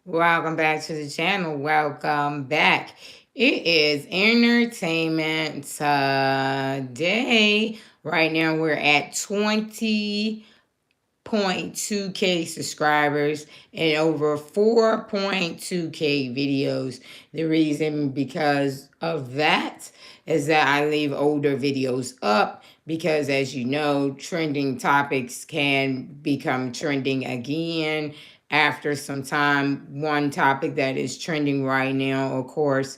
Welcome back to the channel. Welcome back. It is entertainment day. Right now we're at 20.2K subscribers and over 4.2K videos. The reason because of that is that I leave older videos up because, as you know, trending topics can become trending again after some time. One topic that is trending right now, of course,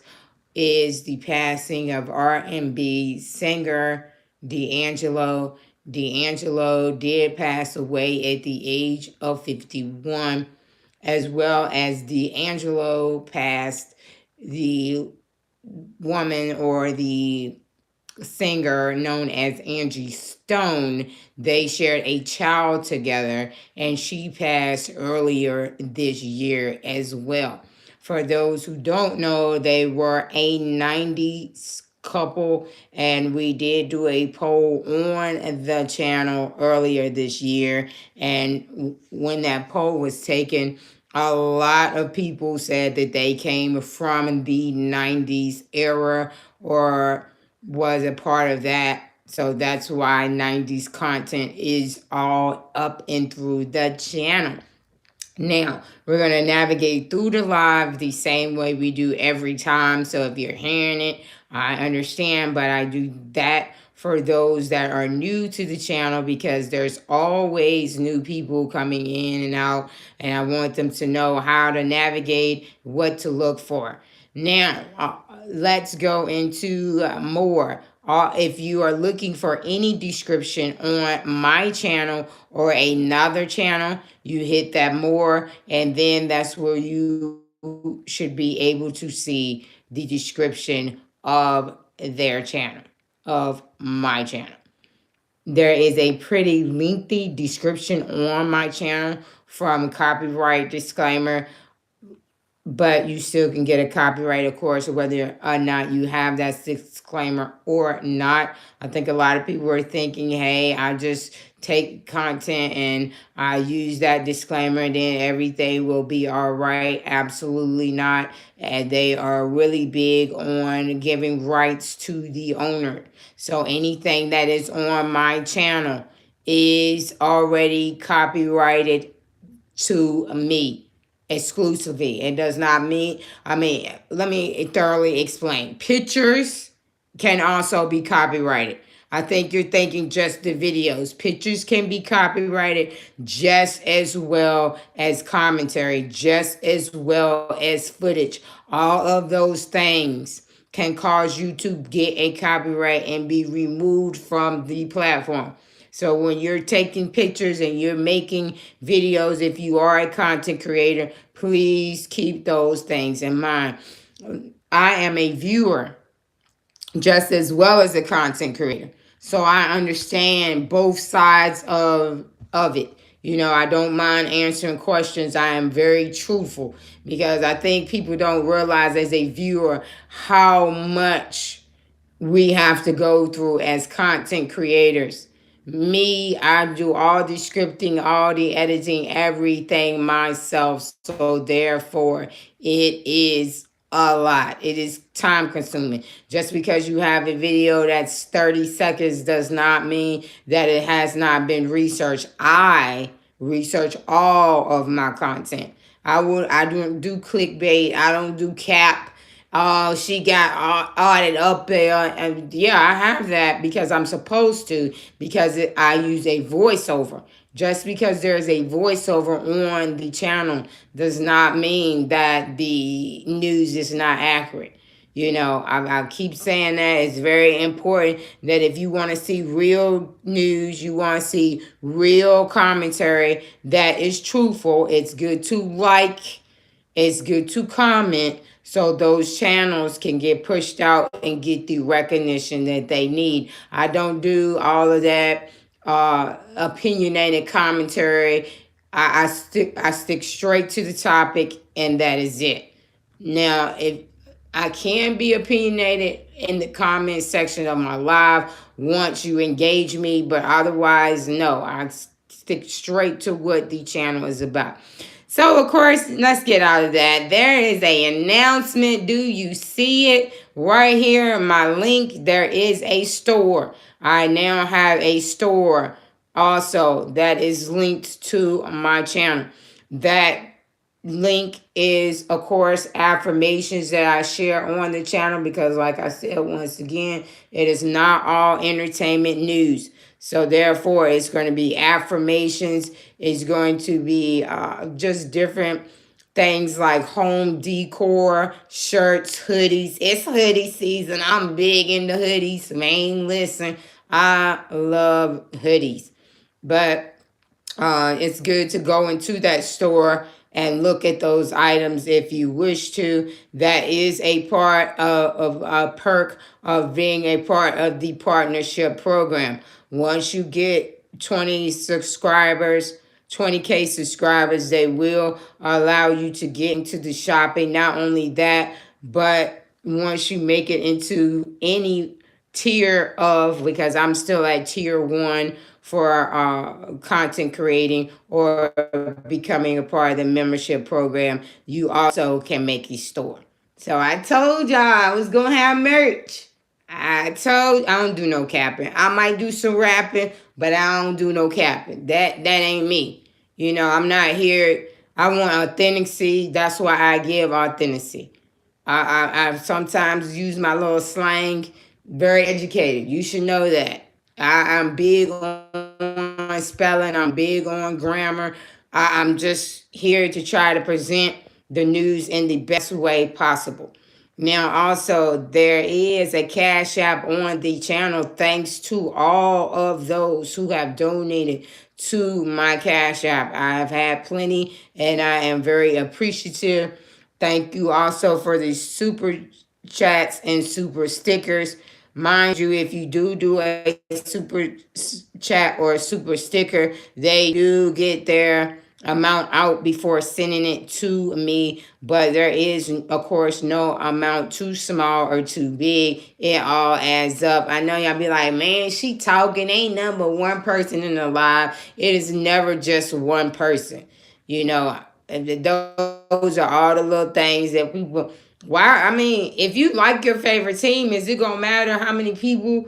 is the passing of R&B singer D'Angelo. D'Angelo did pass away at the age of 51, as well as D'Angelo passed the woman or the singer known as Angie Stone. They shared a child together, and she passed earlier this year as well. For those who don't know, they were a 90s couple, and we did do a poll on the channel earlier this year. And when that poll was taken, a lot of people said that they came from the 90s era or was a part of that. So that's why 90s content is all up and through the channel. Now, we're going to navigate through the live the same way we do every time. So if you're hearing it, I understand, but I do that for those that are new to the channel because there's always new people coming in and out, and I want them to know how to navigate, what to look for. Now, let's go into more. If you are looking for any description on my channel or another channel, you hit that more, and then that's where you should be able to see the description of their channel, of my channel. There is a pretty lengthy description on my channel from copyright disclaimer, but you still can get a copyright, of course, whether or not you have that disclaimer or not. I think a lot of people are thinking, hey, I just take content and I use that disclaimer and then everything will be all right. Absolutely not. And they are really big on giving rights to the owner. So anything that is on my channel is already copyrighted to me exclusively. It does not mean, let me thoroughly explain. Pictures can also be copyrighted. I think you're thinking just the videos. Pictures can be copyrighted just as well as commentary, just as well as footage. All of those things can cause you to get a copyright and be removed from the platform. So when you're taking pictures and you're making videos, if you are a content creator, please keep those things in mind. I am a viewer just as well as a content creator. So I understand both sides of it. You know, I don't mind answering questions. I am very truthful because I think people don't realize as a viewer how much we have to go through as content creators. Me, I do all the scripting, all the editing, everything myself. So therefore, it is a lot. It is time consuming. Just because you have a video that's 30 seconds does not mean that it has not been researched. I research all of my content. I don't do clickbait. I don't do cap. Oh, she got all it up there. And yeah, I have that because I'm supposed to, because I use a voiceover. Just because there's a voiceover on the channel does not mean that the news is not accurate. You know, I keep saying that it's very important that if you want to see real news, you want to see real commentary that is truthful, it's good to like, it's good to comment so those channels can get pushed out and get the recognition that they need. I don't do all of that opinionated commentary. I stick straight to the topic and that is it. Now, if I can be opinionated in the comment section of my live once you engage me, but otherwise, no, I stick straight to what the channel is about. So, of course, let's get out of that. There is a announcement. Do you see it right here in my link? There is a store. I now have a store also that is linked to my channel. That link is, of course, affirmations that I share on the channel because, like I said, once again, it is not all entertainment news. So therefore, it's going to be affirmations. It's going to be just different things like home decor, shirts, hoodies. It's hoodie season. I'm big into hoodies, man. Listen, I love hoodies. But it's good to go into that store and look at those items if you wish to. That is a part of a perk of being a part of the partnership program. Once you get 20 subscribers, 20K subscribers, they will allow you to get into the shopping. Not only that, but once you make it into any tier of, because I'm still at tier 1 for content creating or becoming a part of the membership program, you also can make a store. So I told y'all I was gonna have merch. I don't do no capping. I might do some rapping, but I don't do no capping. That ain't me. You know, I'm not here. I want authenticity. That's why I give authenticity. I sometimes use my little slang. Very educated. You should know that. I'm big on spelling. I'm big on grammar. I'm just here to try to present the news in the best way possible. Now, also, there is a Cash App on the channel thanks to all of those who have donated to my Cash App. I've had plenty and I am very appreciative. Thank you also for the super chats and super stickers. Mind you, if you do a super chat or a super sticker, they do get their amount out before sending it to me. But there is, of course, no amount too small or too big. It all adds up. I know y'all be like, man, she talking. Ain't number one person in the live. It is never just one person. You know, those are all the little things that people. Why? I mean, if you like your favorite team, is it gonna matter how many people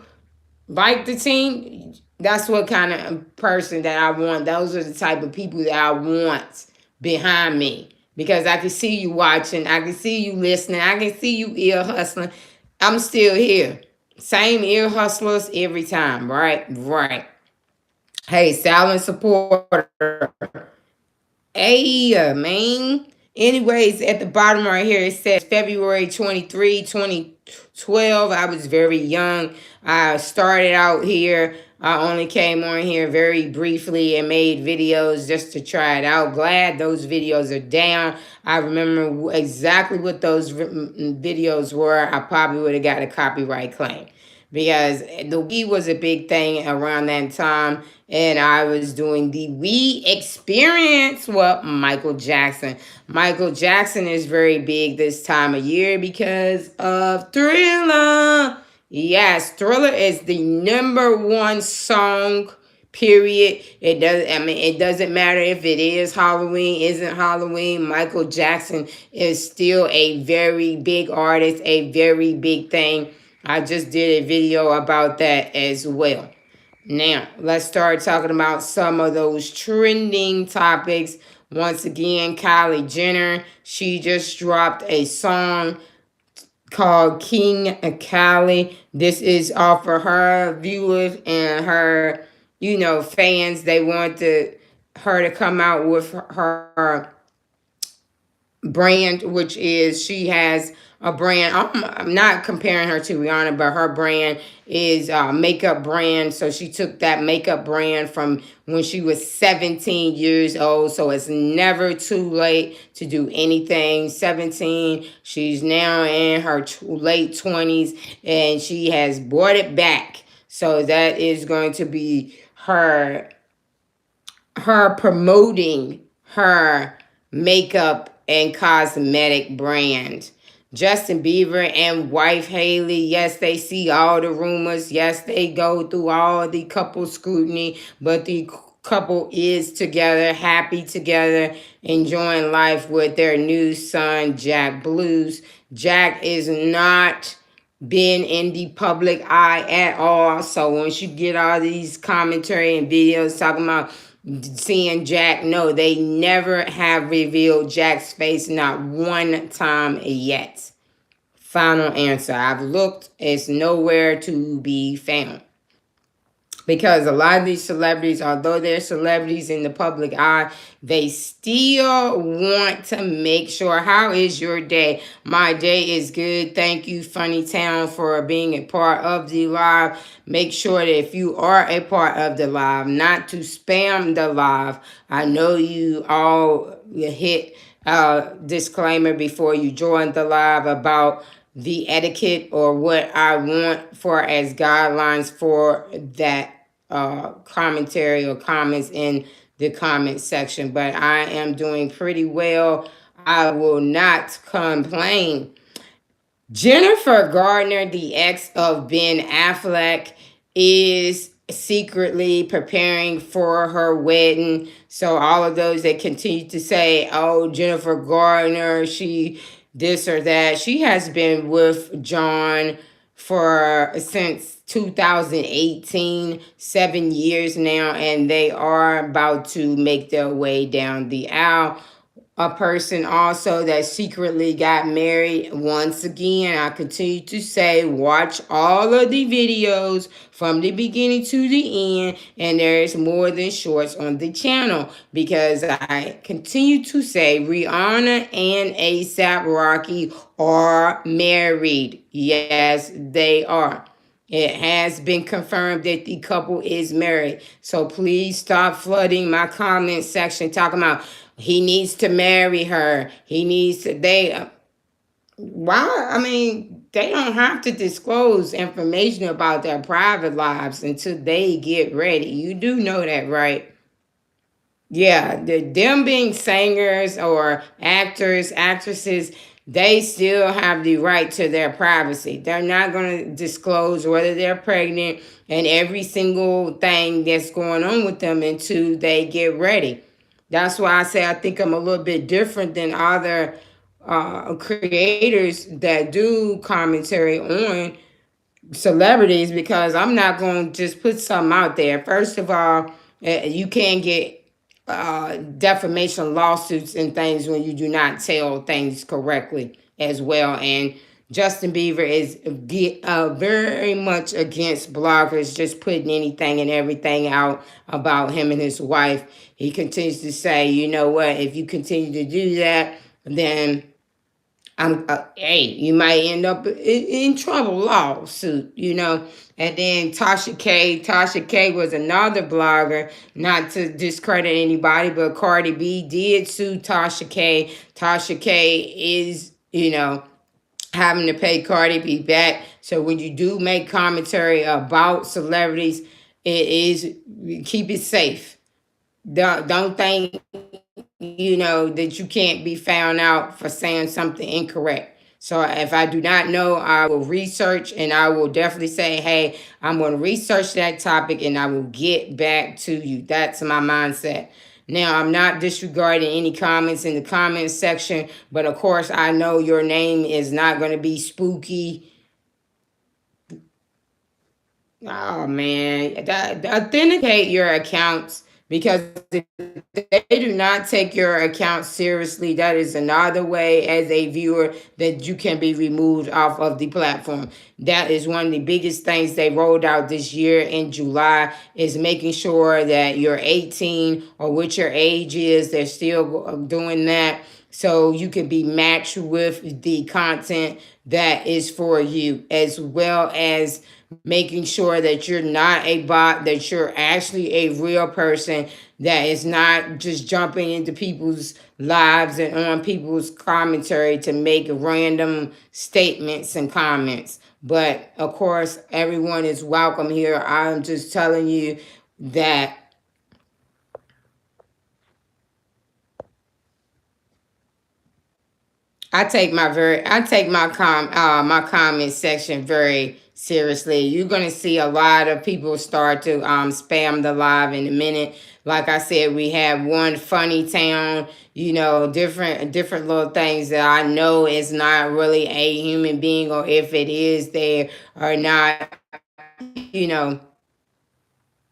like the team? That's what kind of person that I want. Those are the type of people that I want behind me because I can see you watching, I can see you listening, I can see you ear hustling. I'm still here. Same ear hustlers every time, right? Right. Hey, silent supporter. Hey, man. Anyways, at the bottom right here, it says February 23, 2012. I was very young. I started out here. I only came on here very briefly and made videos just to try it out. Glad those videos are down. I remember exactly what those videos were. I probably would have got a copyright claim because the Wii was a big thing around that time, and I was doing the Wii experience with Michael Jackson. Michael Jackson is very big this time of year because of Thriller. Yes, Thriller is the #1 song. Period. It does. I mean, it doesn't matter if it is Halloween, isn't Halloween. Michael Jackson is still a very big artist, a very big thing. I just did a video about that as well. Now, let's start talking about some of those trending topics. Once again, Kylie Jenner, she just dropped a song called King Kylie. This is off of her viewers and her, fans. They wanted her to come out with her brand, which is she has a brand. I'm not comparing her to Rihanna, but her brand is a makeup brand. So she took that makeup brand from when she was 17 years old. So it's never too late to do anything. 17, she's now in her late 20s and she has brought it back. So that is going to be her promoting her makeup and cosmetic brand. Justin Bieber and wife Haley, yes, they see all the rumors. Yes, they go through all the couple scrutiny, but the couple is together, happy together, enjoying life with their new son, Jack Blues. Jack is not been in the public eye at all. So once you get all these commentary and videos talking about seeing Jack, no, they never have revealed Jack's face, not one time yet. Final answer. I've looked, it's nowhere to be found. Because a lot of these celebrities, although they're celebrities in the public eye, they still want to make sure, how is your day? My day is good. Thank you, Funny Town, for being a part of the live. Make sure that if you are a part of the live, not to spam the live. I know you all hit disclaimer before you join the live about the etiquette or what I want for as guidelines for that commentary or comments in the comment section. But I am doing pretty well. I will not complain. Jennifer Gardner, the ex of Ben Affleck, is secretly preparing for her wedding. So all of those that continue to say, oh, Jennifer Gardner, she this or that, she has been with John for since 2018, 7 years now, and they are about to make their way down the aisle. A person also that secretly got married. Once again, I continue to say, watch all of the videos from the beginning to the end, and there's more than shorts on the channel, because I continue to say Rihanna and A$AP Rocky are married. Yes, they are. It has been confirmed that the couple is married. So please stop flooding my comment section talking about he needs to marry her. He needs to, why? I mean, they don't have to disclose information about their private lives until they get ready. You do know that, right? Yeah, them being singers or actors, actresses, they still have the right to their privacy. They're not going to disclose whether they're pregnant and every single thing that's going on with them until they get ready. That's why I say I think I'm a little bit different than other creators that do commentary on celebrities, because I'm not going to just put something out there. First of all, you can't get defamation lawsuits and things when you do not tell things correctly as well. And Justin Bieber is very much against bloggers just putting anything and everything out about him and his wife. He continues to say, you know what, if you continue to do that, then hey, you might end up in trouble, lawsuit, you know. And then Tasha K was another blogger, not to discredit anybody, but Cardi B did sue Tasha K. Tasha K is, you know, having to pay Cardi B back. So when you do make commentary about celebrities, it is, keep it safe. Don't think, you know, that you can't be found out for saying something incorrect. So if I do not know, I will research, and I will definitely say, hey, I'm going to research that topic and I will get back to you. That's my mindset. Now, I'm not disregarding any comments in the comments section, but of course, I know your name is not going to be spooky. Oh, man. Authenticate your accounts, because if they do not take your account seriously, that is another way as a viewer that you can be removed off of the platform. That is one of the biggest things they rolled out this year in July, is making sure that you're 18 or what your age is. They're still doing that, so you can be matched with the content that is for you, as well as making sure that you're not a bot, that you're actually a real person that is not just jumping into people's lives and on people's commentary to make random statements and comments. But of course, everyone is welcome here. I'm just telling you that I take my comment section very seriously. You're gonna see a lot of people start to spam the live in a minute. Like I said, we have one funny town, different little things that I know is not really a human being, or if it is, they are not, you know,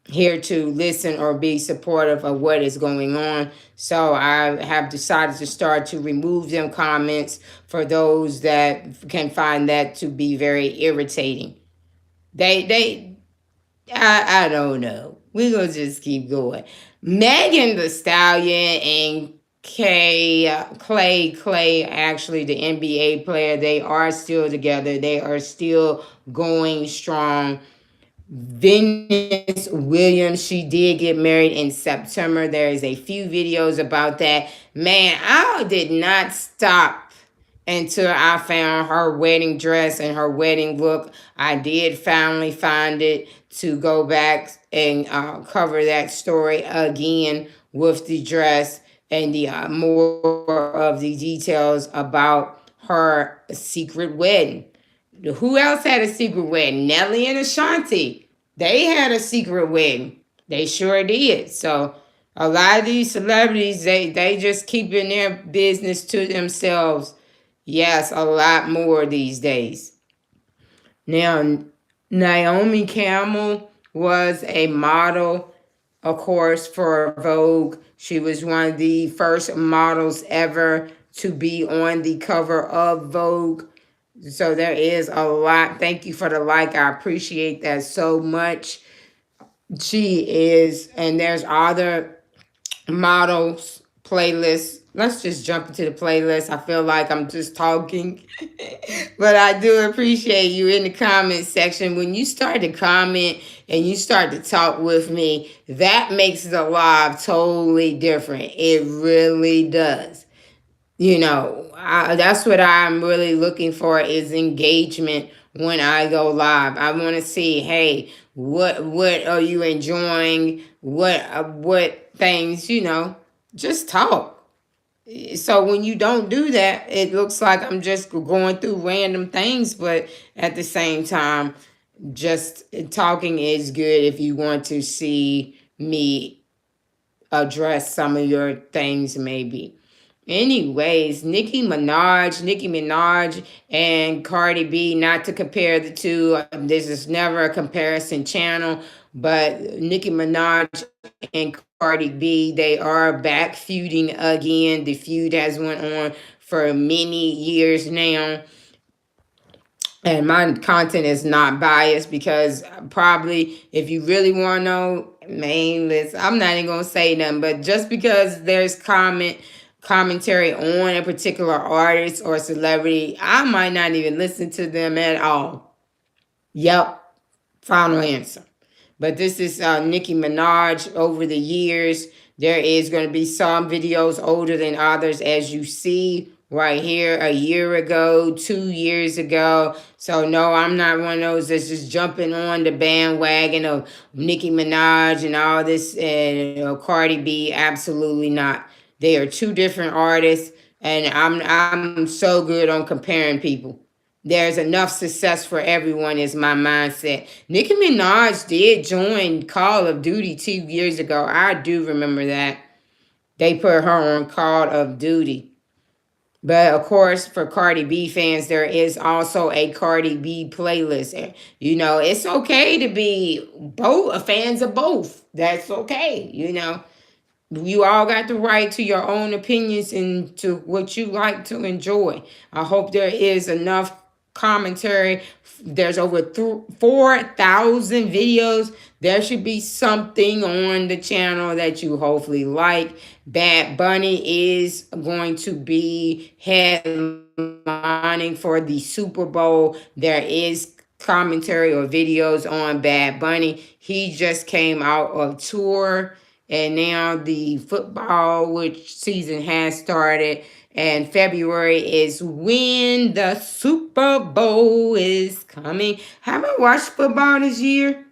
here to listen or be supportive of what is going on. So I have decided to start to remove them comments for those that can find that to be very irritating. They I don't know. We're gonna just keep going. Megan the Stallion and Clay, actually the NBA player, they are still together. They are still going strong. Venus Williams, she did get married in September. There is a few videos about that. Man, I did not stop until I found her wedding dress and her wedding look. I did finally find it to go back and cover that story again with the dress and the more of the details about her secret wedding. Who else had a secret wedding? Nelly and Ashanti. They had a secret wedding. They sure did. So a lot of these celebrities, they just keeping their business to themselves. Yes, a lot more these days. Now, Naomi Campbell was a model, of course, for Vogue. She was one of the first models ever to be on the cover of Vogue. So there is a lot. Thank you for the like. I appreciate that so much. She is, and there's other models playlists. Let's just jump into the playlist. I feel like I'm just talking, but I do appreciate you in the comment section. When you start to comment and you start to talk with me, that makes the live totally different. It really does. That's what I'm really looking for is engagement when I go live. I want to see, hey, what are you enjoying? What things, just talk. So when you don't do that, it looks like I'm just going through random things, but at the same time, just talking is good if you want to see me address some of your things maybe. Anyways, Nicki Minaj and Cardi B, not to compare the two. This is never a comparison channel, but Nicki Minaj and Cardi B, they are back feuding again. The feud has went on for many years now. And my content is not biased because probably if you really want to know, man, listen, I'm not even gonna say nothing, but just because there's commentary on a particular artist or celebrity, I might not even listen to them at all. Yep, final answer. But this is Nicki Minaj. Over the years, there is going to be some videos older than others, as you see right here, a year ago, 2 years ago. So no, I'm not one of those that's just jumping on the bandwagon of Nicki Minaj and all this and Cardi B. Absolutely not. They are two different artists, and I'm so good on comparing people. There's enough success for everyone is my mindset. Nicki Minaj did join Call of Duty 2 years ago. I do remember that. They put her on Call of Duty. But of course, for Cardi B fans, there is also a Cardi B playlist. It's okay to be both fans of both. That's okay. You all got the right to your own opinions and to what you like to enjoy. I hope there is enough commentary. There's over 4,000 videos. There should be something on the channel that you hopefully like. Bad Bunny is going to be headlining for the Super Bowl. There is commentary or videos on Bad Bunny. He just came out of tour, and now the football, which season has started, and February is when the Super Bowl is coming. Haven't watched football this year.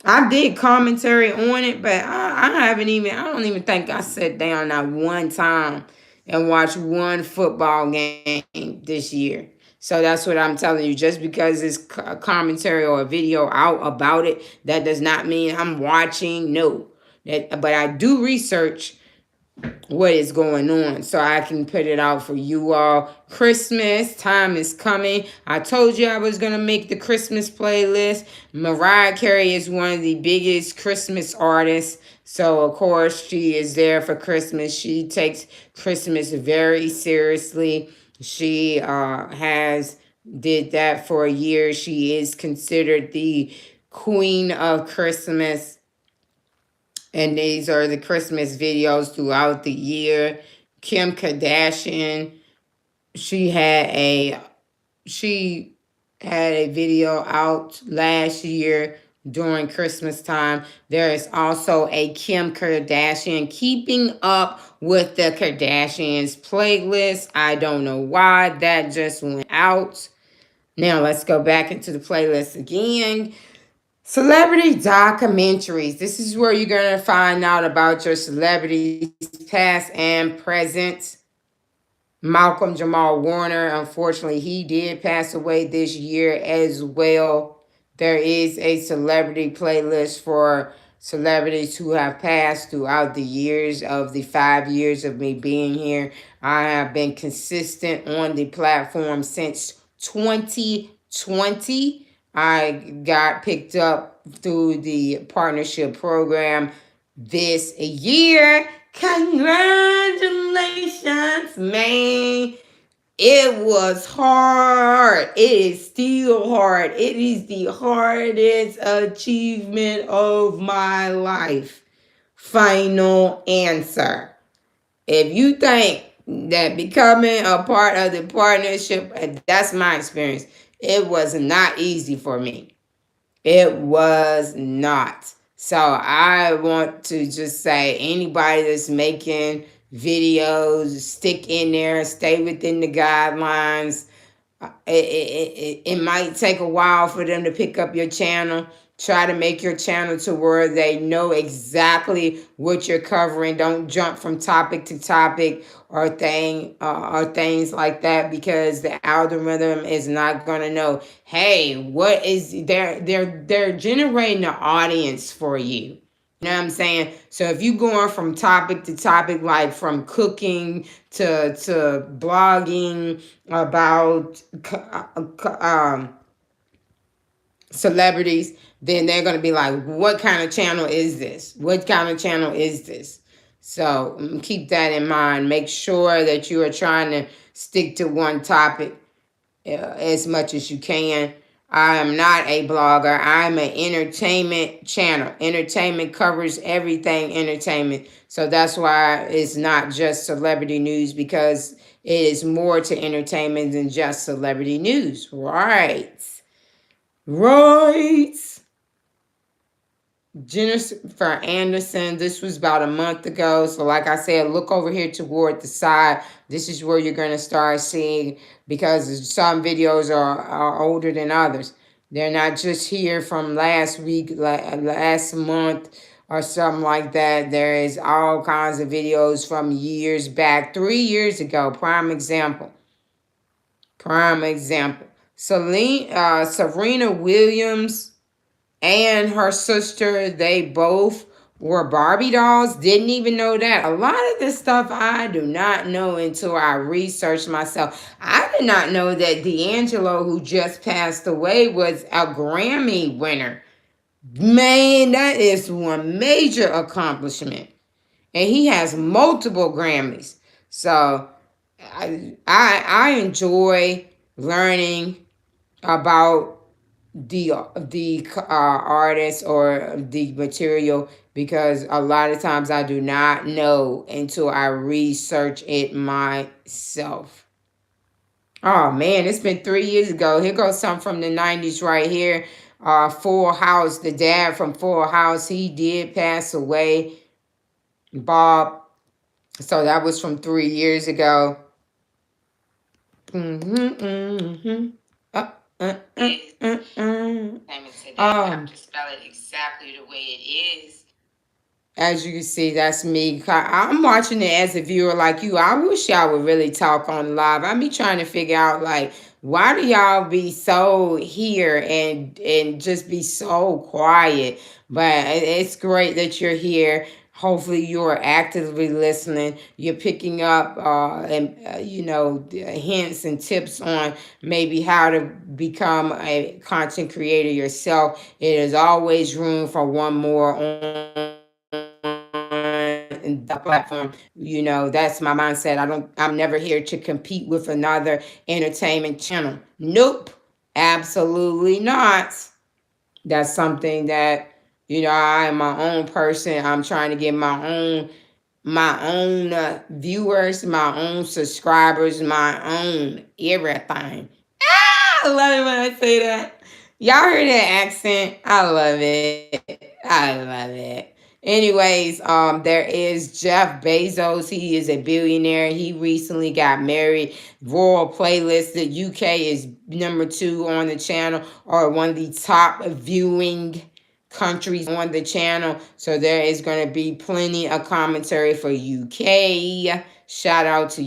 I did commentary on it, but I don't even think I sat down not one time and watched one football game this year. So that's what I'm telling you. Just because it's commentary or a video out about it, that does not mean I'm watching. No. But I do research what is going on so I can put it out for you all. Christmas time is coming. I told you I was going to make the Christmas playlist. Mariah Carey is one of the biggest Christmas artists. So, of course, she is there for Christmas. She takes Christmas very seriously. She has did that for a year. She is considered the queen of Christmas, and these are the Christmas videos throughout the year. Kim Kardashian, she had a she had a video out last year during Christmas time. There is also a Kim Kardashian Keeping Up with the Kardashians playlist. I don't know why that just went out. Now let's go back into the playlist again. Celebrity documentaries. This is where you're going to find out about your celebrities, past and present. Malcolm Jamal Warner, unfortunately, he did pass away this year as well. There is a celebrity playlist for celebrities who have passed throughout the years of the 5 years of me being here. I have been consistent on the platform since 2020. I got picked up through the partnership program this year. Congratulations, man. It was hard. It is still hard. It is the hardest achievement of my life. Final answer. If you think that becoming a part of the partnership, that's my experience, it was not easy for me. It was not. So I want to just say, anybody that's making videos, stick in there, stay within the guidelines. It might take a while for them to pick up your channel. Try to make your channel to where they know exactly what you're covering. Don't jump from topic to topic or things like that, because the algorithm is not gonna know. Hey, what is they're generating an audience for you. You know what I'm saying? So if you going from topic to topic, like from cooking to blogging about celebrities, then they're going to be like, what kind of channel is this? What kind of channel is this? So keep that in mind. Make sure that you are trying to stick to one topic as much as you can. I am not a blogger. I'm an entertainment channel. Entertainment covers everything entertainment. So that's why it's not just celebrity news, because it is more to entertainment than just celebrity news. Right. Right. Jennifer Anderson, this was about a month ago. So like I said, look over here toward the side. This is where you're going to start seeing, because some videos are older than others. They're not just here from last week, last month or something like that. There is all kinds of videos from years back, 3 years ago. Prime example. Serena Williams and her sister, they both were Barbie dolls. Didn't even know that. A lot of this stuff I do not know until I researched myself. I did not know that D'Angelo, who just passed away, was a Grammy winner. Man, that is one major accomplishment. And he has multiple Grammys. So I enjoy learning about the artist or the material, because a lot of times I do not know until I research it myself. Oh man, it's been 3 years ago. Here goes something from the 90s right here. Full House, the dad from Full House, he did pass away, Bob. So that was from 3 years ago. I have to spell it exactly the way it is. As you can see, that's me. I'm watching it as a viewer like you. I wish y'all would really talk on live. I be trying to figure out, like, why do y'all be so here and just be so quiet? But it's great that you're here. Hopefully you're actively listening. You're picking up and hints and tips on maybe how to become a content creator yourself. It is always room for one more on the platform. That's my mindset. I'm never here to compete with another entertainment channel. Nope. Absolutely not. That's something that I am my own person. I'm trying to get my own viewers, my own subscribers, my own everything. I love it when I say that. Y'all heard that accent? I love it. I love it. Anyways, there is Jeff Bezos. He is a billionaire. He recently got married. Royal Playlist. The UK is number 2 on the channel, or one of the top viewing countries on the channel. So there is going to be plenty of commentary for UK. Shout out to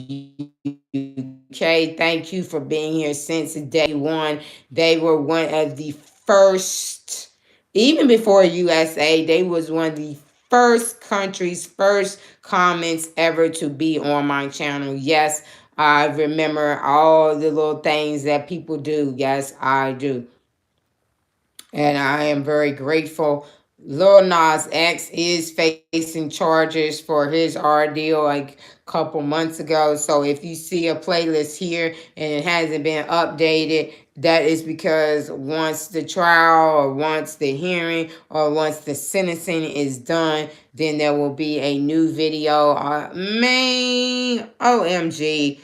UK. Thank you for being here since day one. They were one of the first, even before USA, they was one of the first countries, first comments ever to be on my channel. Yes, I remember all the little things that people do. Yes, I do. And I am very grateful. Lil Nas X is facing charges for his ordeal like a couple months ago. So if you see a playlist here and it hasn't been updated, that is because once the trial or once the hearing or once the sentencing is done, then there will be a new video. Man, OMG.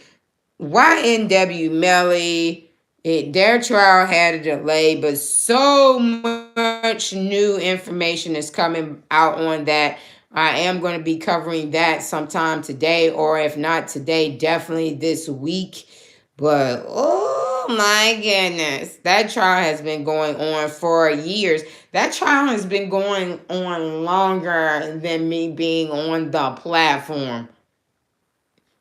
YNW Melly, their trial had a delay, but so much new information is coming out on that. I am going to be covering that sometime today, or if not today, definitely this week. But oh my goodness, that trial has been going on for years. That trial has been going on longer than me being on the platform.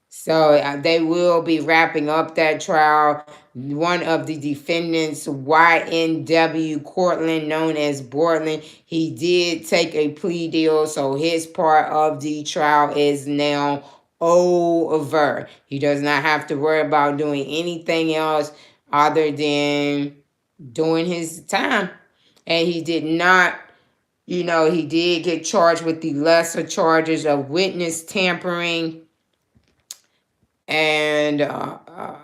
So they will be wrapping up that trial. One of the defendants, YNW Cortland, known as Bortland, he did take a plea deal. So his part of the trial is now over. He does not have to worry about doing anything else other than doing his time. And he did not, he did get charged with the lesser charges of witness tampering and I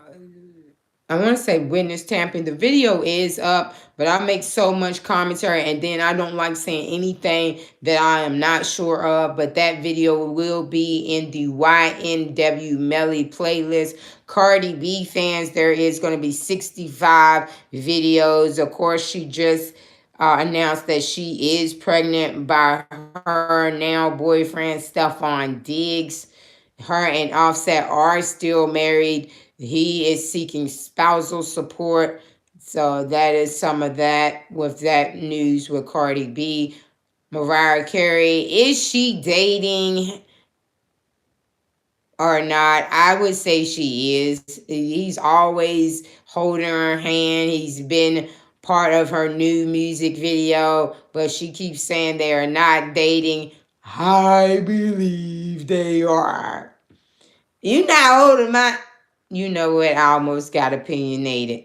want to say witness tampering. The video is up, but I make so much commentary, and then I don't like saying anything that I am not sure of. But that video will be in the YNW Melly playlist. Cardi B fans, there is going to be 65 videos. Of course, she just announced that she is pregnant by her now boyfriend, Stephon Diggs. Her and Offset are still married. He is seeking spousal support. So that is some of that with that news with Cardi B. Mariah Carey, is she dating or not? I would say she is. He's always holding her hand. He's been part of her new music video, but she keeps saying they are not dating. I believe they are. You not holding my. You know what? I almost got opinionated.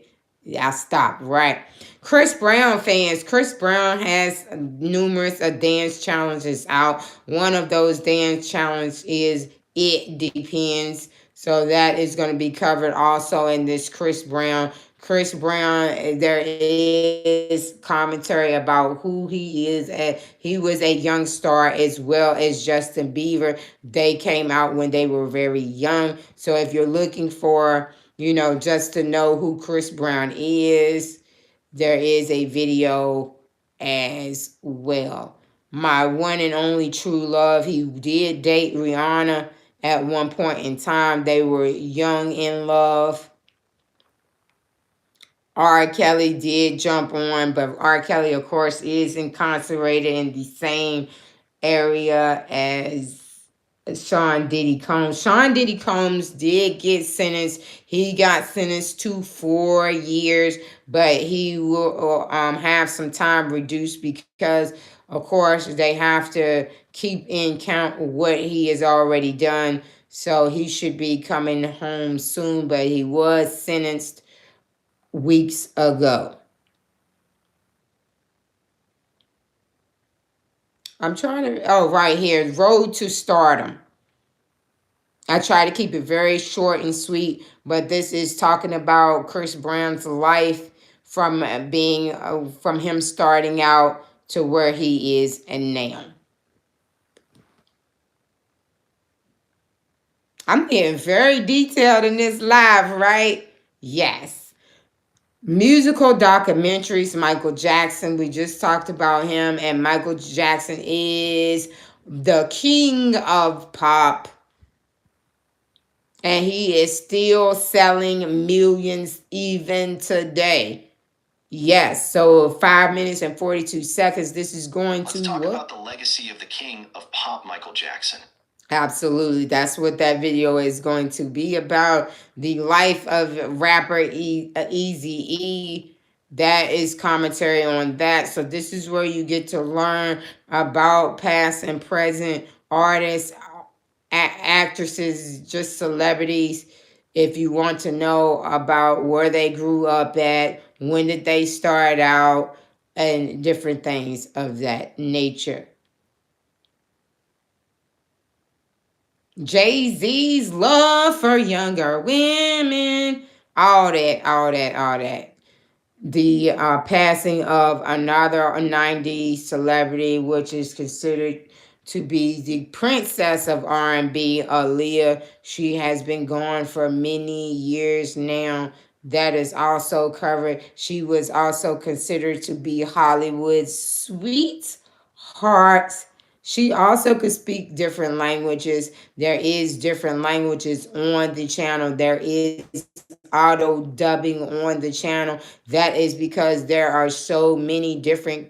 I stopped, right? Chris Brown fans. Chris Brown has numerous dance challenges out. One of those dance challenges is It Depends. So that is going to be covered also in this Chris Brown. Chris Brown, there is commentary about who he is. He was a young star as well as Justin Bieber. They came out when they were very young. So if you're looking for, just to know who Chris Brown is, there is a video as well. My one and only true love, he did date Rihanna at one point in time. They were young in love. R. Kelly did jump on, but R. Kelly, of course, is incarcerated in the same area as Sean Diddy Combs. Sean Diddy Combs did get sentenced. He got sentenced to 4 years, but he will have some time reduced because of course, they have to keep in count what he has already done. So he should be coming home soon, but he was sentenced weeks ago. I'm trying to, oh, right here, Road to Stardom. I try to keep it very short and sweet, but this is talking about Chris Brown's life from being, from him starting out to where he is and now. I'm getting very detailed in this live, right? Yes. Musical documentaries, Michael Jackson. We just talked about him, and Michael Jackson is the king of pop, and he is still selling millions even today. Yes, so 5 minutes and 42 seconds. This is going Let's to talk what? about the legacy of the king of pop, Michael Jackson. Absolutely. That's what that video is going to be about. The life of rapper Easy E. That is commentary on that. So this is where you get to learn about past and present artists, actresses, just celebrities. If you want to know about where they grew up at, when did they start out, and different things of that nature. Jay-Z's love for younger women, all that, all that, all that. The passing of another 90s celebrity, which is considered to be the princess of R&B, Aaliyah. She has been gone for many years now. That is also covered. She was also considered to be Hollywood's sweetheart. She also could speak different languages. There is different languages on the channel. There is auto dubbing on the channel. That is because there are so many different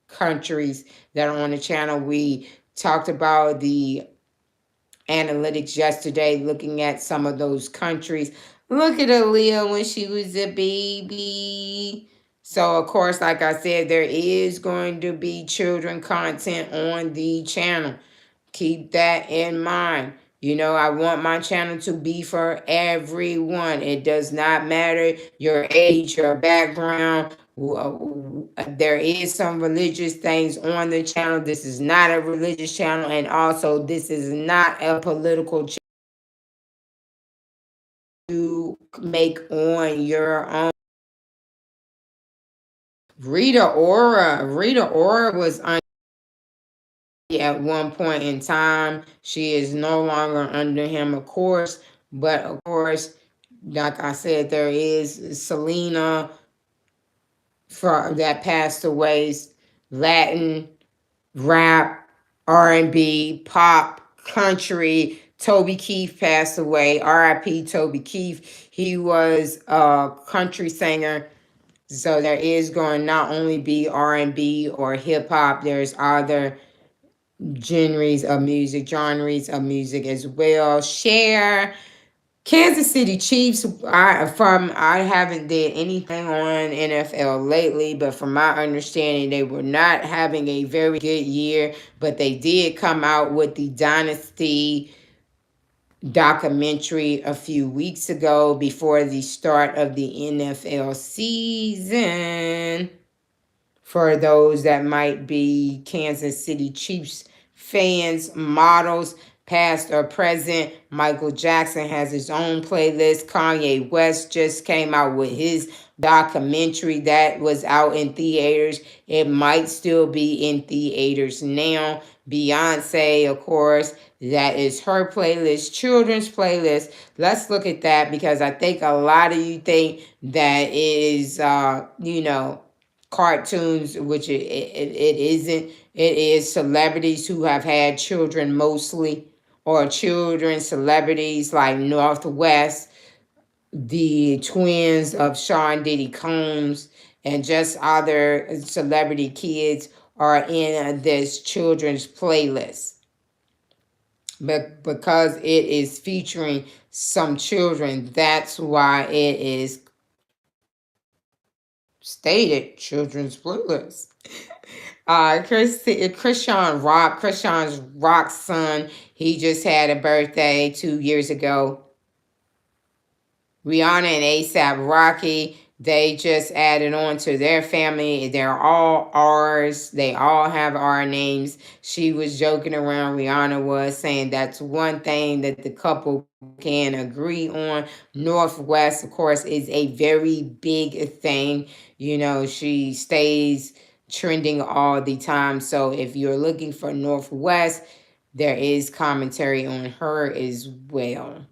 countries that are on the channel. We talked about the analytics yesterday, looking at some of those countries. Look at Aaliyah when she was a baby. So, of course, like I said, there is going to be children content on the channel. Keep that in mind. You know, I want my channel to be for everyone. It does not matter your age, your background. There is some religious things on the channel. This is not a religious channel, and also this is not a political channel to make on your own. Rita Ora was on at one point in time. She is no longer under him, of course, but of course, like I said, there is Selena for that passed away. Latin, rap, R&B, pop, country. Toby Keith passed away. R.I.P. Toby Keith. He was a country singer. So there is going to not only be R&B or hip hop. There's other genres of music as well. Share. Kansas City Chiefs. I haven't did anything on NFL lately, but from my understanding, they were not having a very good year. But they did come out with the Dynasty documentary a few weeks ago before the start of the NFL season. For those that might be Kansas City Chiefs fans, models, past or present. Michael Jackson has his own playlist. Kanye West just came out with his documentary that was out in theaters. It might still be in theaters now. Beyonce, of course, that is her playlist, children's playlist. Let's look at that because I think a lot of you think that is, cartoons, which it isn't. It is celebrities who have had children mostly, or children celebrities like Northwest, the twins of Sean Diddy Combs, and just other celebrity kids are in this children's playlist. But because it is featuring some children, that's why it is stated children's playlist. Christian Rock's son, he just had a birthday 2 years ago. Rihanna and ASAP Rocky, they just added on to their family. They're all R's. They all have R names. She was joking around, Rihanna was saying that's one thing that the couple can agree on. Northwest, of course, is a very big thing. You know, she stays trending all the time. So if you're looking for Northwest, there is commentary on her as well.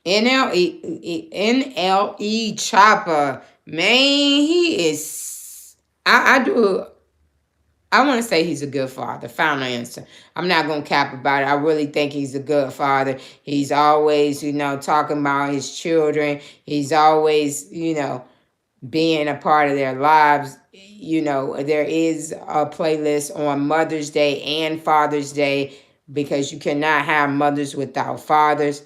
NLE Chopper, man, he is. I want to say he's a good father. Final answer. I'm not gonna cap about it. I really think he's a good father. He's always, talking about his children. He's always, being a part of their lives. There is a playlist on Mother's Day and Father's Day because you cannot have mothers without fathers.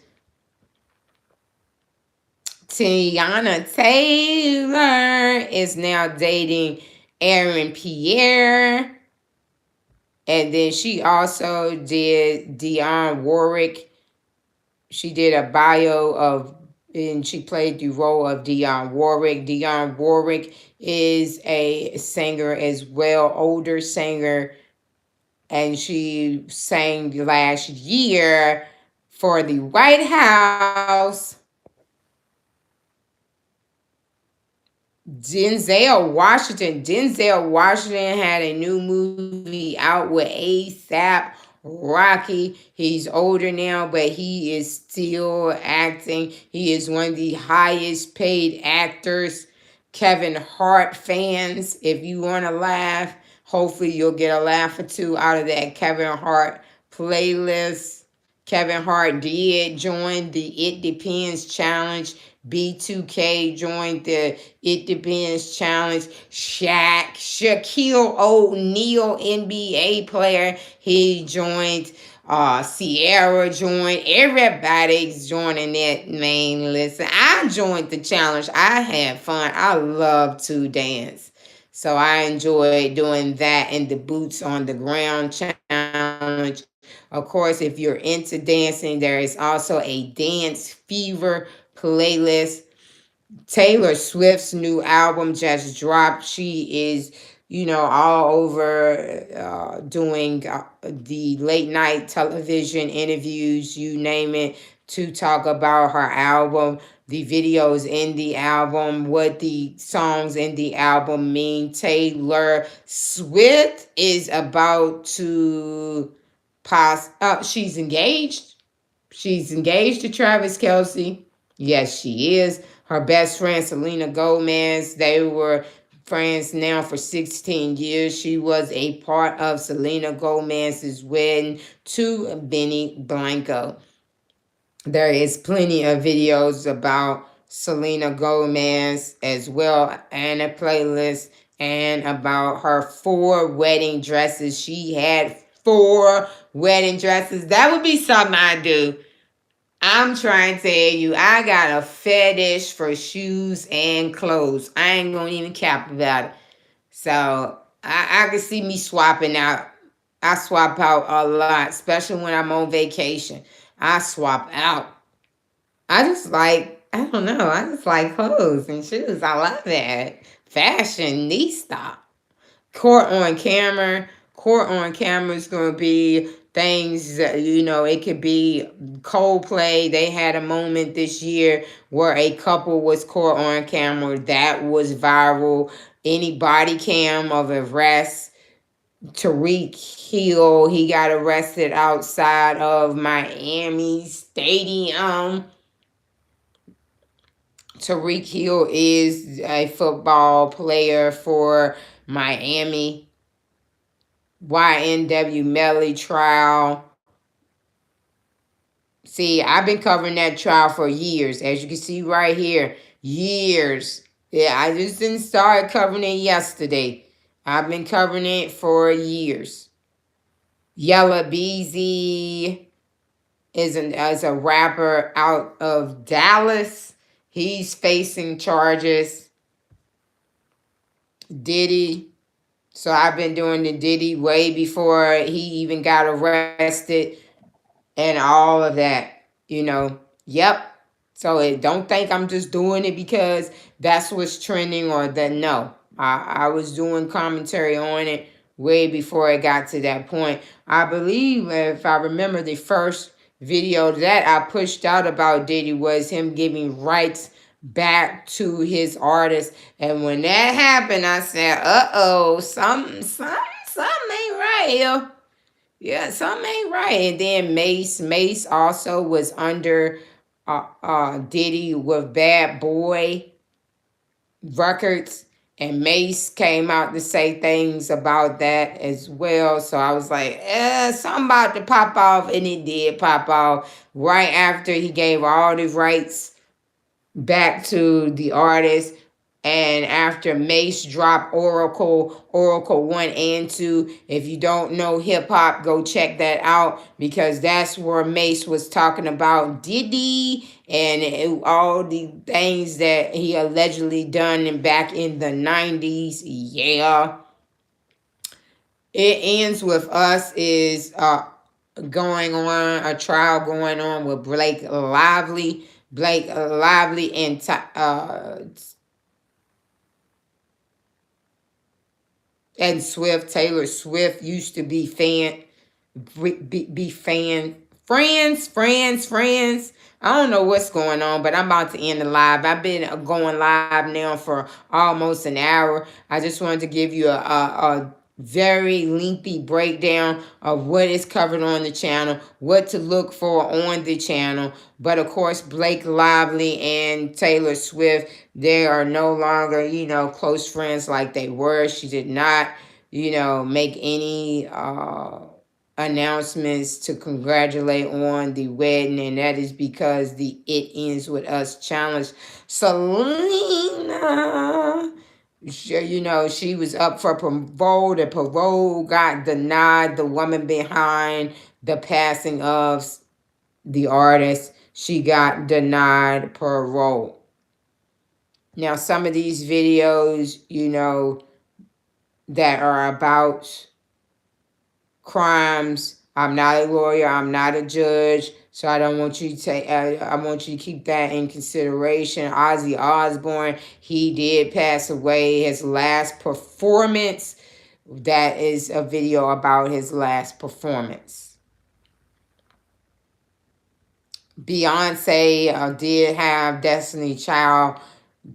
Teyana Taylor is now dating Aaron Pierre. And then she also did Dionne Warwick. She did a bio of, and she played the role of Dionne Warwick. Dionne Warwick is a singer as well, older singer. And she sang last year for the White House. Denzel Washington had a new movie out with ASAP Rocky. He's older now, but he is still acting. He is one of the highest paid actors. Kevin Hart fans, if you want to laugh, hopefully you'll get a laugh or two out of that Kevin Hart playlist. Kevin Hart did join the It Depends Challenge. B2K joined the It Depends Challenge. Shaquille O'Neal, NBA player, he joined. Sierra joined. Everybody's joining that main list. I joined the challenge. I had fun. I love to dance. So I enjoyed doing that in the Boots on the Ground challenge. Of course, if you're into dancing, there is also a Dance Fever playlist. Taylor Swift's new album just dropped. She is, all over doing the late night television interviews, you name it, to talk about her album, the videos in the album, what the songs in the album mean. Taylor Swift is about to she's engaged. She's engaged to Travis Kelce. Yes, she is. Her best friend, Selena Gomez, they were friends now for 16 years. She was a part of Selena Gomez's wedding to Benny Blanco. There is plenty of videos about Selena Gomez as well, and a playlist, and about her 4 wedding dresses. She had 4 wedding dresses. That would be something I do. I'm trying to tell you, I got a fetish for shoes and clothes. I ain't gonna even cap about it. So I can see me swapping out. I swap out a lot, especially when I'm on vacation. I swap out. I just I don't know, I just like clothes and shoes. I love that. Fashionista. Court on Camera. Court on Camera is going to be things, it could be Coldplay. They had a moment this year where a couple was caught on camera. That was viral. Any body cam of arrest. Tariq Hill, he got arrested outside of Miami Stadium. Tariq Hill is a football player for Miami. YNW Melly trial. See, I've been covering that trial for years. As you can see right here, years. Yeah, I just didn't start covering it yesterday. I've been covering it for years. Yella Beezy is a rapper out of Dallas. He's facing charges. Diddy. So I've been doing the Diddy way before he even got arrested and all of that, you know. Yep. So don't think I'm just doing it because that's what's trending or that. No, I was doing commentary on it way before it got to that point. I believe, if I remember, the first video that I pushed out about Diddy was him giving rights back to his artist. And when that happened, I said, uh-oh, something ain't right here. Yeah, something ain't right. And then Mace also was under Diddy with Bad Boy Records, and Mace came out to say things about that as well. So I was like, something about to pop off, and it did pop off right after he gave all the rights back to the artist. And after Mace dropped Oracle 1 and 2, if you don't know hip hop, go check that out, because that's where Mace was talking about Diddy and all the things that he allegedly done back in the 90s. Yeah. It ends with us is going on, a trial going on with Blake Lively. Blake Lively and Taylor Swift used to be friends. I don't know what's going on, but I'm about to end the live. I've been going live now for almost an hour. I just wanted to give you a very lengthy breakdown of what is covered on the channel, what to look for on the channel. But of course, Blake Lively and Taylor Swift, they are no longer, close friends like they were. She did not, make any announcements to congratulate on the wedding, and that is because the It Ends With Us challenge. Selena, she was up for parole. The parole got denied. The woman behind the passing of the artist, she got denied parole. Now, some of these videos, that are about crimes. I'm not a lawyer. I'm not a judge. So I don't want you to take. I want you to keep that in consideration. Ozzy Osbourne, he did pass away. His last performance. That is a video about his last performance. Beyonce did have Destiny Child.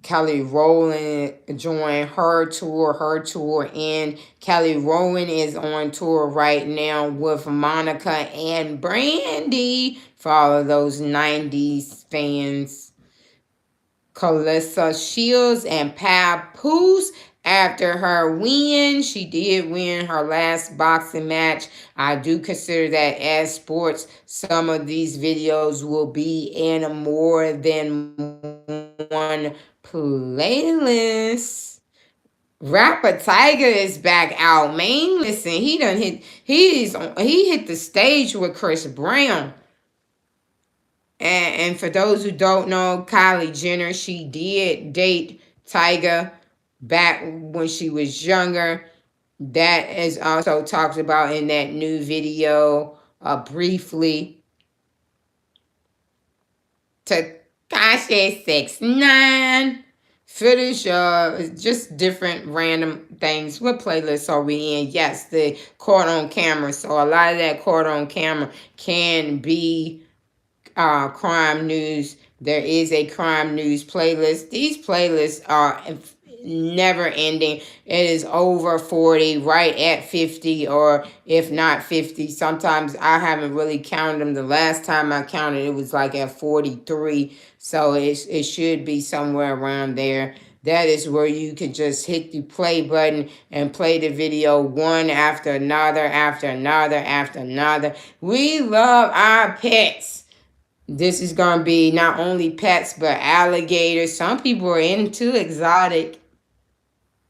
Kelly Rowland joined her tour, and Kelly Rowland is on tour right now with Monica and Brandy, for all of those 90s fans. Claressa Shields and Papoose, after her win, she did win her last boxing match. I do consider that as sports. Some of these videos will be in more than one playlist. Rapper Tyga is back out, man. Listen, he hit the stage with Chris Brown. And for those who don't know, Kylie Jenner, she did date Tyga back when she was younger. That is also talked about in that new video briefly. Tekashi 6ix9ine footage, just different random things. What playlist are we in? Yes, the caught on camera. So a lot of that caught on camera can be crime news. There is a crime news playlist. These playlists are never ending. It is over 40, right at 50, or if not 50. Sometimes I haven't really counted them. The last time I counted, it was like at 43. So it should be somewhere around there. That is where you can just hit the play button and play the video one after another, after another, after another. We love our pets. This is going to be not only pets, but alligators. Some people are into exotic.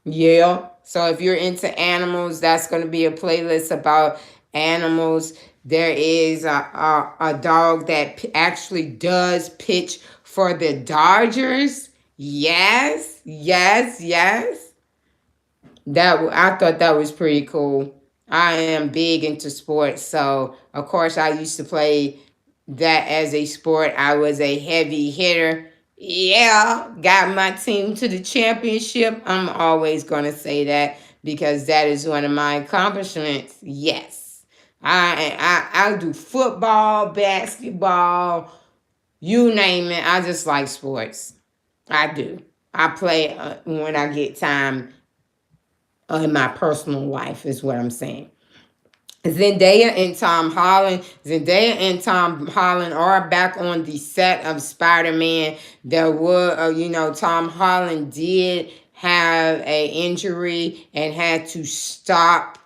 Yeah. So if you're into animals, that's going to be a playlist about animals. There is a dog that actually does pitch for the Dodgers. Yes, yes, yes. I thought that was pretty cool. I am big into sports, so of course I used to play that as a sport. I was a heavy hitter. Yeah, got my team to the championship. I'm always gonna say that because that is one of my accomplishments. Yes, I do football, basketball, you name it. I just like sports. I do. I play when I get time in my personal life, is what I'm saying. Zendaya and Tom Holland are back on the set of Spider-Man. There were, Tom Holland did have a injury and had to stop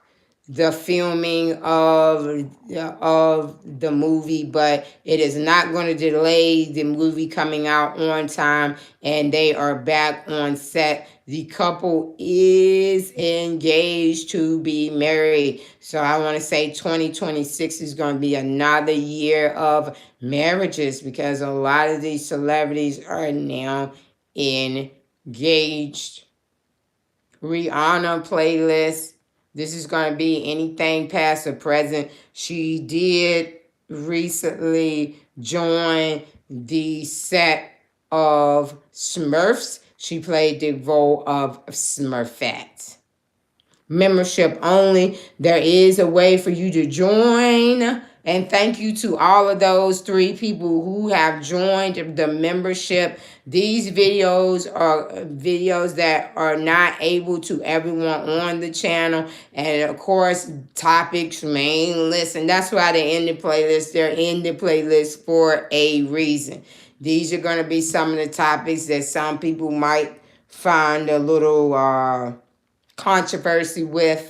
the filming of the movie, but it is not going to delay the movie coming out on time, and they are back on set. The couple is engaged to be married. So I want to say 2026 is going to be another year of marriages because a lot of these celebrities are now engaged. Rihanna playlist. This is going to be anything past the present. She did recently join the set of Smurfs. She played the role of Smurfette. Membership only. There is a way for you to join. And thank you to all of those 3 people who have joined the membership. These videos are videos that are not able to everyone on the channel. And of course, topics remain listed. And that's why they're in the playlist. They're in the playlist for a reason. These are going to be some of the topics that some people might find a little controversy with.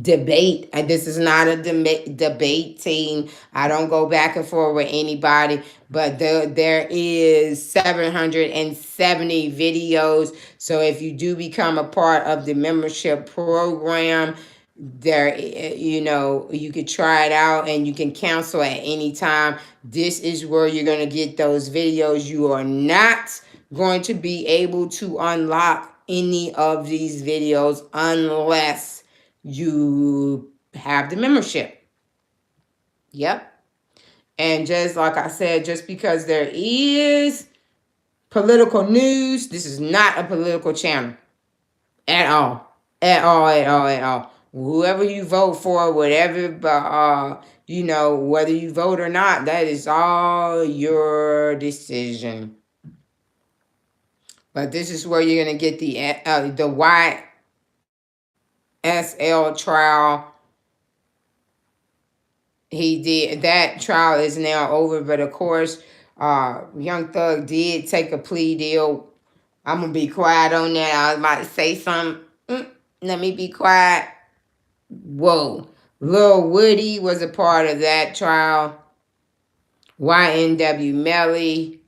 Debate. This is not a debate team. I don't go back and forth with anybody, but there is 770 videos. So if you do become a part of the membership program, there, you could try it out and you can cancel at any time. This is where you're going to get those videos. You are not going to be able to unlock any of these videos unless you have the membership. Yep. And just like I said, just because there is political news, this is not a political channel at all. At all, at all, at all. Whoever you vote for, whatever, whether you vote or not, that is all your decision. But this is where you're going to get the YSL trial. He did. That trial is now over, but of course, Young Thug did take a plea deal. I'm going to be quiet on that. I was about to say something. Let me be quiet. Whoa. Lil Woody was a part of that trial. YNW Melly.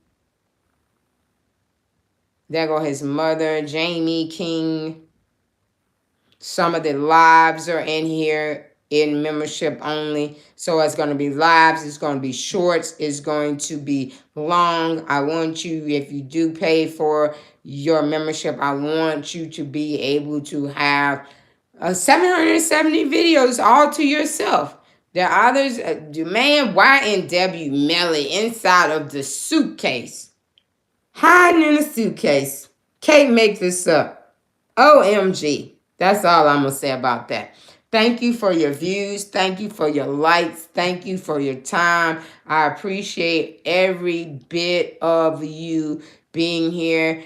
There go his mother, Jamie King. Some of the lives are in here in membership only. So it's going to be lives, it's going to be shorts, it's going to be long. I want you, if you do pay for your membership, I want you to be able to have 770 videos all to yourself. There are others, man, YNW Melly inside of the suitcase. Hiding in a suitcase. Can't make this up. OMG. That's all I'm going to say about that. Thank you for your views. Thank you for your likes. Thank you for your time. I appreciate every bit of you being here.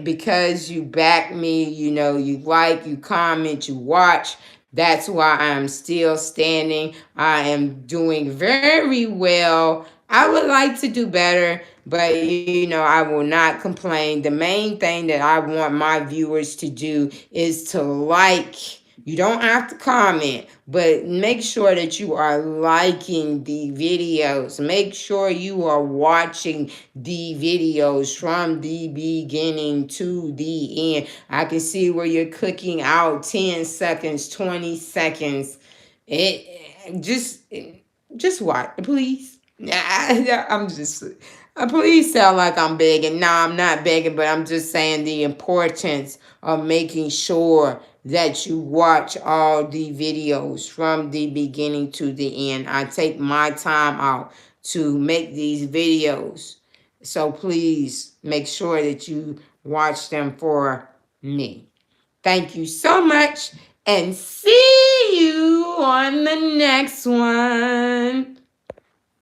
Because you back me, you like, you comment, you watch. That's why I'm still standing. I am doing very well. I would like to do better, but I will not complain. The main thing that I want my viewers to do is to like. You don't have to comment, but make sure that you are liking the videos. Make sure you are watching the videos from the beginning to the end. I can see where you're clicking out 10 seconds, 20 seconds. Just watch, please. I'm just, please sound like I'm begging. No, I'm not begging, but I'm just saying the importance of making sure that you watch all the videos from the beginning to the end. I take my time out to make these videos. So please make sure that you watch them for me. Thank you so much and see you on the next one.